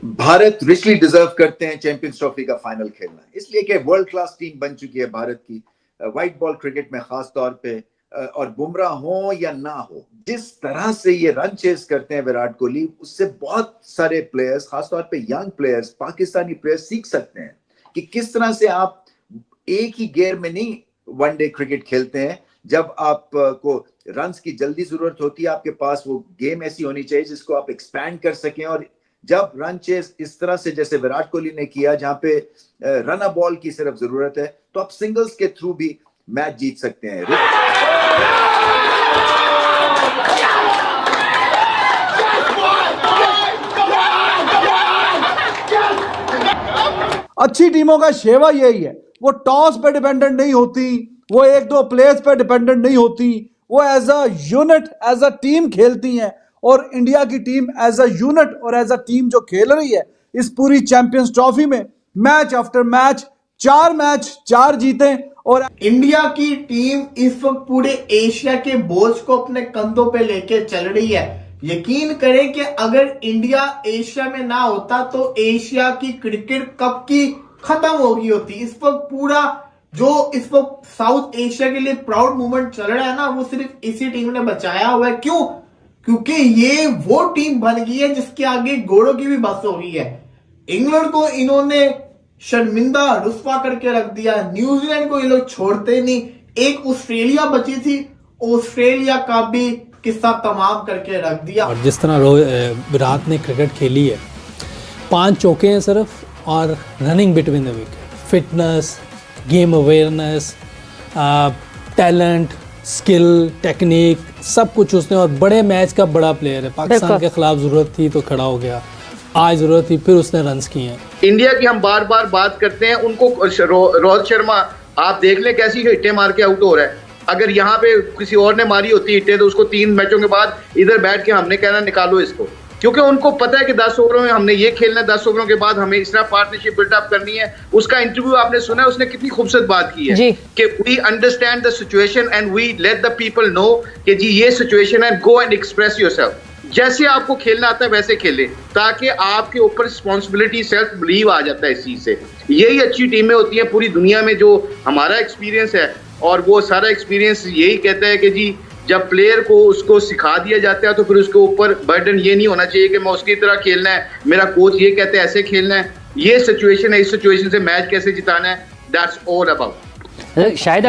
Bharat richly deserve करते हैं champions trophy का फाइनल खेलना, इसलिए कि वर्ल्ड क्लास टीम बन चुकी है भारत की व्हाइट बॉल क्रिकेट में खास तौर पे। और बुमराह हो या ना हो, जिस तरह से ये रन चेस करते हैं विराट कोहली, उससे बहुत सारे प्लेयर्स, खासतौर पे यंग प्लेयर्स, पाकिस्तानी प्लेयर्स सीख सकते हैं कि किस तरह से आप एक ही गेयर में नहीं वनडे क्रिकेट खेलते हैं। जब आपको रन्स की जल्दी जरूरत होती है, आपके पास वो गेम ऐसी होनी चाहिए जिसको आप एक्सपैंड कर सकें। और जब रन चेस इस तरह से जैसे विराट कोहली ने किया, जहां पे रन अ बॉल की सिर्फ जरूरत है, तो आप सिंगल्स के थ्रू भी मैच जीत सकते हैं। अच्छी टीमों का शेवा यही है, वो टॉस पे डिपेंडेंट नहीं होती, वो एक दो प्लेयर्स पे डिपेंडेंट नहीं होती, वो as a unit, as a team खेलती हैं। और इंडिया की टीम एज अ यूनिट और एज अ टीम जो खेल रही है इस पूरी चैंपियंस ट्रॉफी में, मैच आफ्टर मैच, 4 मैच 4 जीते। और इंडिया की टीम इस वक्त पूरे एशिया के बोझ को अपने कंधों पे लेके चल रही है। यकीन करें कि अगर इंडिया एशिया में ना होता तो एशिया की क्रिकेट कब की खत्म हो गई होती। इस वक्त पूरा जो इस वक्त साउथ एशिया के लिए प्राउड मूवमेंट चल रहा है ना, वो सिर्फ इसी टीम ने बचाया हुआ है। क्यों? क्योंकि ये वो टीम बन गई है जिसके आगे घोड़ों की भी बस हो गई है। इंग्लैंड को इन्होंने शर्मिंदा रुस्वा करके रख दिया, न्यूजीलैंड को ये लोग छोड़ते नहीं। एक ऑस्ट्रेलिया बची थी, ऑस्ट्रेलिया का भी किस्सा तमाम करके रख दिया। और जिस तरह विराट ने क्रिकेट खेली है, 5 चौके हैं सिर्फ, और running between the wicket, fitness, game awareness, talent, skill, technique, सब कुछ उसने। और बड़े मैच का बड़ा प्लेयर है, पाकिस्तान के खिलाफ जरूरत थी तो खड़ा हो गया, आज जरूरत थी फिर उसने रन्स किए हैं। इंडिया की हम बार बार बात करते हैं, उनको रोहित शर्मा आप देख लें कैसी हिट्टे मार के आउट हो रहा है। अगर यहाँ पे किसी और ने मारी होती हिट्टे तो उसको 3 मैचों के बाद इधर बैठ के हमने कहना निकालो इसको, क्योंकि उनको पता है कि 10 ओवरों में हमने ये खेलना है, 10 ओवरों के बाद हमें इस तरह पार्टनरशिप बिल्डअप करनी है। उसका इंटरव्यू आपने सुना है, उसने कितनी खूबसूरत बात की है कि we understand the situation and we let the people know कि जी ये सिचुएशन है, गो एंड एक्सप्रेस योरसेल्फ। जैसे आपको खेलना आता है वैसे खेले, ताकि आपके ऊपर रिस्पॉन्सिबिलिटी, सेल्फ बिलीव आ जाता है इस चीज से। यही अच्छी टीमें होती हैं पूरी दुनिया में। जो हमारा एक्सपीरियंस है, और वो सारा एक्सपीरियंस यही कहता है कि जी जब प्लेयर को उसको सिखा दिया जाता है तो फिर उसके ऊपर बर्डन ये नहीं होना चाहिए कि मैं उसकी तरह खेलना है, मेरा कोच ये कहते हैं ऐसे खेलना है, ये सिचुएशन है, इस सिचुएशन से मैच कैसे जिताना है, दैट्स ऑल अबाउट। शायद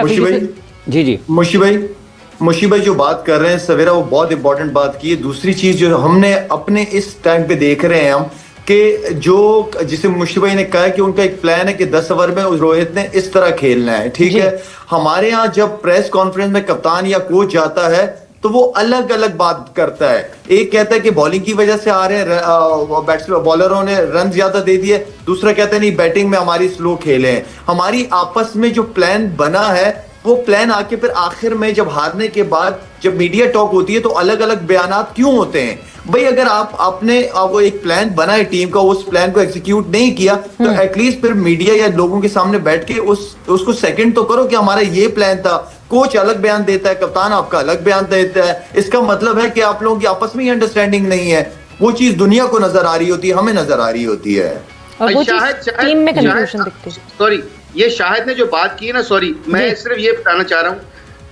जी मुशी भाई जो बात कर रहे हैं सवेरा, वो बहुत इंपॉर्टेंट बात की है। दूसरी चीज जो हमने अपने इस टाइम पे देख रहे हैं हम, कि जो जिसे मुशी भाई ने कहा कि उनका एक प्लान है कि 10 ओवर में रोहित ने इस तरह खेलना है, ठीक है। हमारे यहाँ जब प्रेस कॉन्फ्रेंस में कप्तान या कोच जाता है तो वो अलग अलग बात करता है। एक कहता है कि बॉलिंग की वजह से आ रहे हैं, बैट्समैन बॉलरों ने रन ज्यादा दे दिए, दूसरा कहता है नहीं बैटिंग में हमारी स्लो खेले हैं। हमारी आपस में जो प्लान बना है वो प्लान आके फिर आखिर में जब हारने के बाद जब मीडिया टॉक होती है तो अलग अलग बयानात क्यों होते हैं भाई? अगर आपने वो एक प्लान बना है टीम का, उस प्लान को एग्जीक्यूट नहीं किया तो एटलीस्ट फिर मीडिया या लोगों के सामने बैठ के उसको सेकंड तो करो कि हमारा ये प्लान था। कोच अलग बयान देता है, कप्तान आपका अलग बयान देता है, इसका मतलब है कि आप लोगों की आपस में ही अंडरस्टैंडिंग नहीं है। वो चीज दुनिया को नजर आ रही होती है, हमें नजर आ रही होती है। सॉरी, ये शाहिद ने जो बात की है ना, सॉरी मैं सिर्फ ये बताना चाह रहा हूँ,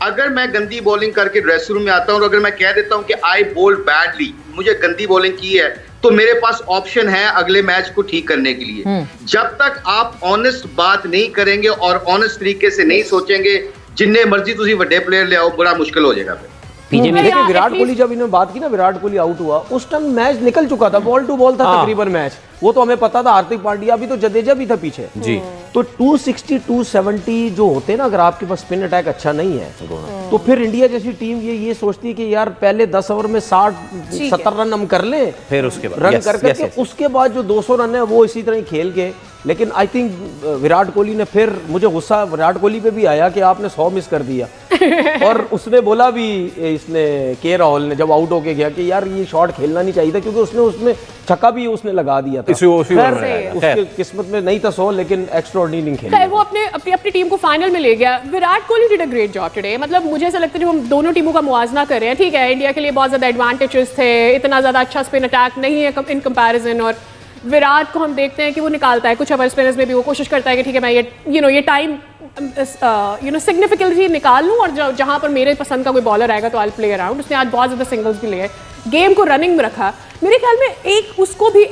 अगर मैं गंदी बॉलिंग करके ड्रेसिंग रूम में आता हूँ और अगर मैं कह देता हूँ कि आई बोल्ड बैडली, मुझे गंदी बॉलिंग की है, तो मेरे पास ऑप्शन है अगले मैच को ठीक करने के लिए। जब तक आप ऑनेस्ट बात नहीं करेंगे और ऑनेस्ट तरीके से नहीं सोचेंगे, जिन्ने मर्जी तुसी बड़े प्लेयर ले आओ, बड़ा मुश्किल हो जाएगा। देखिए विराट कोहली, जब इन्होंने बात की ना, विराट कोहली आउट हुआ उस टाइम मैच निकल चुका था, बॉल टू बॉल था तकरीबन मैच, वो तो हमें पता था। हार्दिक पांड्या भी तो, जडेजा भी था पीछे जी। तो 260 270 जो होते हैं ना, अगर आपके पास स्पिन अटैक अच्छा नहीं है तो फिर इंडिया जैसी टीम ये सोचती है कि यार पहले 10 ओवर में 60-70 रन हम कर लें, फिर उसके बाद रन करके उसके बाद जो 200 रन है वो इसी तरह ही खेल के। लेकिन आई थिंक विराट कोहली ने, फिर मुझे गुस्सा विराट कोहली पे भी आया कि आपने 100 मिस कर दिया। और उसने बोला भी, इसने के राहुल ने जब आउट होके गया कि यार ये शॉट खेलना नहीं चाहिए था, क्योंकि उसने छक्का भी उसने लगा दिया था। उसके किस्मत में नहीं था 100, लेकिन एक्स्ट्राऑर्डिनरी खेला। वो अपनी टीम को फाइनल में ले गया। Virat Kohli did a great job today. मतलब मुझे ऐसा लगता है जब हम दोनों टीमों का मुआवजा कर रहे हैं, ठीक है इंडिया के लिए बहुत ज्यादा एडवांटेजेस थे, इतना ज्यादा अच्छा स्पिन अटैक नहीं है इन कंपैरिजन, और विराट को हम देखते हैं कि वो निकालता है कुछ ओवर स्पिनर्स में भी, वो कोशिश करता है कि ठीक है मैं ये टाइम सिग्निफिकेंटली निकाल लूँ और जहाँ पर मेरे पसंद का कोई बॉलर आएगा तो आई प्ले अराउंड। उसने आज बहुत ज़्यादा सिंगल्स भी लिए, गेम को रनिंग में रखा। मेरे ख्याल में एक उसको भी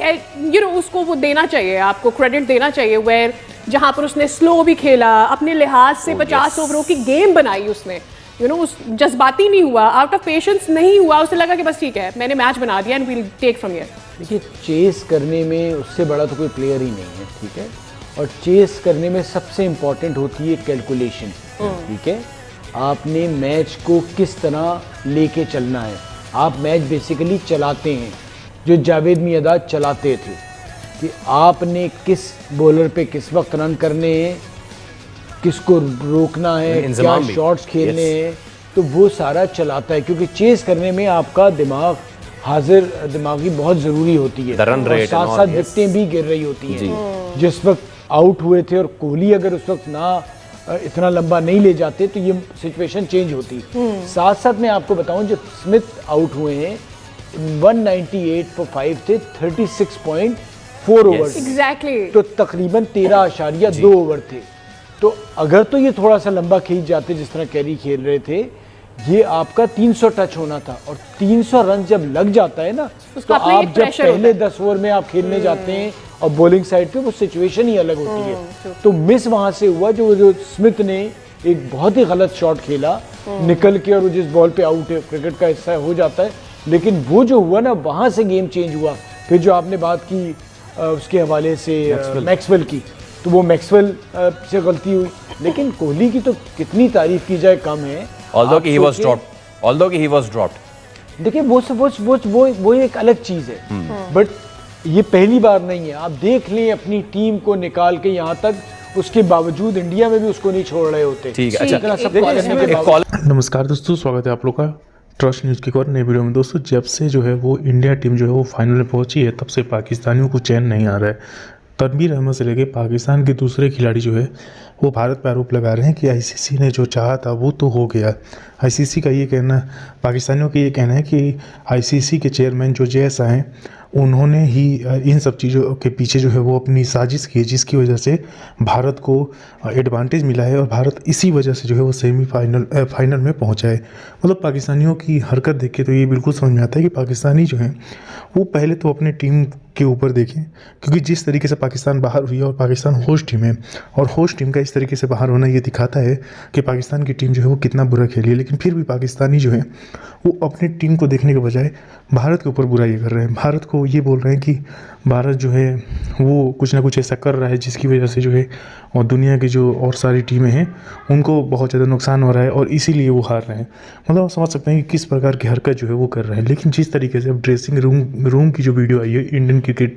उसको वो देना चाहिए, आपको क्रेडिट देना चाहिए, वेयर जहाँ पर उसने स्लो भी खेला, अपने लिहाज से 50 ओवरों की गेम बनाई उसने, उस जज्बाती नहीं हुआ, आउट ऑफ पेशेंस नहीं हुआ, उसे लगा कि बस ठीक है मैंने मैच बना दिया and we'll take from here. देखिए, चेस करने में उससे बड़ा तो कोई प्लेयर ही नहीं है, ठीक है, और चेस करने में सबसे इम्पॉर्टेंट होती है कैलकुलेशन, ठीक है। आपने मैच को किस तरह लेके चलना है, आप मैच बेसिकली चलाते हैं, जो जावेद मियांदाद चलाते थे कि आपने किस बॉलर पे किस वक्त रन करने हैं, किसको रोकना है, क्या शॉट्स खेलने हैं, तो वो सारा चलाता है, क्योंकि चेस करने में आपका दिमाग हाजिर दिमागी बहुत ज़रूरी होती है, और साथ साथ विकेटें भी गिर रही होती हैं। जिस वक्त आउट हुए थे और कोहली अगर उस वक्त ना इतना लंबा नहीं ले जाते तो ये सिचुएशन चेंज होती। साथ साथ मैं आपको बताऊं, जब स्मिथ आउट हुए हैं 198 फॉर 5 थे, 36.4 ओवर, एग्जैक्टली, तो तकरीबन 13.2 ओवर थे। तो अगर तो ये थोड़ा सा लंबा खींच जाते जिस तरह कैरी खेल रहे थे, ये आपका 300 टच होना था, और 300 रन जब लग जाता है ना, तो आप जब पहले 10 ओवर में आप खेलने जाते हैं और बॉलिंग साइड पे वो सिचुएशन ही अलग होती है। तो मिस वहां से हुआ, जो स्मिथ ने एक बहुत ही गलत शॉट खेला निकल के, और वो जिस बॉल पे आउट है, क्रिकेट का हिस्सा हो जाता है, लेकिन वो जो हुआ ना, वहां से गेम चेंज हुआ। फिर जो आपने बात की उसके हवाले से मैक्सवेल की, तो वो मैक्सवेल से गलती हुई, लेकिन कोहली की तो कितनी तारीफ की जाए कम है। although he was dropped देखिए, वो एक अलग चीज है, बट ये पहली बार नहीं है। आप देख लें अपनी टीम को निकाल के यहाँ तक, उसके बावजूद इंडिया में भी उसको नहीं छोड़ रहे होते। ठीक है, अच्छा, नमस्कार दोस्तों, स्वागत है आप लोग का ट्रस्ट न्यूज़ की एक और नई वीडियो में। दोस्तों, जब से जो है वो इंडिया टीम जो है वो फाइनल में पहुंची है, तब से पाकिस्तानियों को चैन नहीं आ रहा है। तनवीर अहमद से लेके पाकिस्तान के दूसरे खिलाड़ी जो है वो भारत पर आरोप लगा रहे हैं कि आईसीसी ने जो चाहा था वो तो हो गया। आईसीसी का ये कहना, पाकिस्तानियों का ये कहना है कि आईसीसी के चेयरमैन जो जैसा हैं, उन्होंने ही इन सब चीज़ों के पीछे जो है वो अपनी साजिश की है, जिसकी वजह से भारत को एडवांटेज मिला है और भारत इसी वजह से जो है वो फाइनल में पहुंचा है। मतलब पाकिस्तानियों की हरकत देख के तो ये बिल्कुल समझ में आता है कि पाकिस्तानी जो हैं वो पहले तो अपने टीम के ऊपर देखें, क्योंकि जिस तरीके से पाकिस्तान बाहर हुई है, और पाकिस्तान होस्ट टीम है, और होस्ट टीम का इस तरीके से बाहर होना ये दिखाता है कि पाकिस्तान की टीम जो है वो कितना बुरा खेली है। लेकिन फिर भी पाकिस्तानी जो है वो अपनी टीम को देखने के बजाय भारत के ऊपर बुराई कर रहे हैं। भारत को ये बोल रहे हैं कि भारत जो है वो कुछ ना कुछ ऐसा कर रहा है जिसकी वजह से जो है और दुनिया की जो और सारी टीमें हैं उनको बहुत ज़्यादा नुकसान हो रहा है, और इसीलिए वो हार रहे हैं। मतलब आप समझ सकते हैं कि किस प्रकार की हरकत जो है वो कर रहे हैं। लेकिन जिस तरीके से अब ड्रेसिंग रूम की जो वीडियो आई है इंडियन क्रिकेट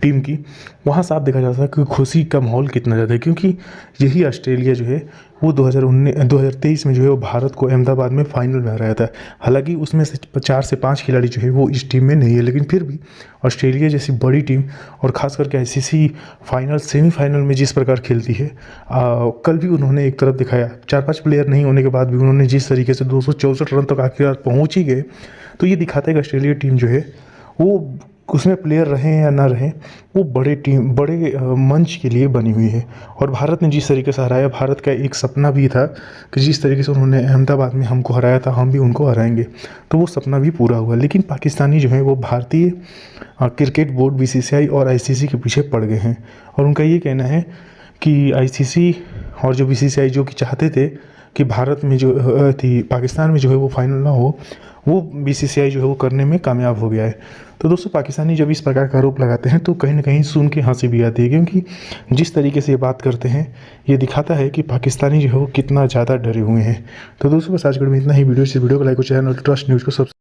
टीम की, वहाँ साफ देखा जा सकता है कि खुशी का माहौल कितना ज़्यादा है, क्योंकि यही ऑस्ट्रेलिया जो है वो 2023 में जो है वो भारत को अहमदाबाद में फाइनल में हराया था। हालांकि उसमें से 4 से 5 खिलाड़ी जो है वो इस टीम में नहीं है, लेकिन फिर भी ऑस्ट्रेलिया जैसी बड़ी टीम, और ख़ास करके आईसीसी फाइनल सेमीफाइनल में जिस प्रकार खेलती है, कल भी उन्होंने एक तरफ दिखाया। 4-5 प्लेयर नहीं होने के बाद भी उन्होंने जिस तरीके से 264 रन तक आखिरकार पहुँच ही गए, तो ये दिखाता है कि ऑस्ट्रेलिया टीम जो है वो उसमें प्लेयर रहें या ना रहें, वो बड़े मंच के लिए बनी हुई है। और भारत ने जिस तरीके से हराया, भारत का एक सपना भी था कि जिस तरीके से उन्होंने अहमदाबाद में हमको हराया था, हम भी उनको हराएंगे, तो वो सपना भी पूरा हुआ। लेकिन पाकिस्तानी जो है वो भारतीय क्रिकेट बोर्ड बीसीसीआई और आईसीसी के पीछे पड़ गए हैं, और उनका ये कहना है कि आईसीसी और जो बीसीसीआई जो कि चाहते थे कि भारत में जो थी पाकिस्तान में जो है वो फाइनल ना हो, वो बीसीसीआई जो है वो करने में कामयाब हो गया है। तो दोस्तों, पाकिस्तानी जब इस प्रकार का आरोप लगाते हैं तो कहीं ना कहीं सुन के हंसी भी आती है, क्योंकि जिस तरीके से ये बात करते हैं ये दिखाता है कि पाकिस्तानी जो है वो कितना ज़्यादा डरे हुए हैं। तो दोस्तों, बस आज के वीडियो में इतना ही। वीडियो को लाइक और चैनल ट्रस्ट न्यूज़ को सब्सक्राइब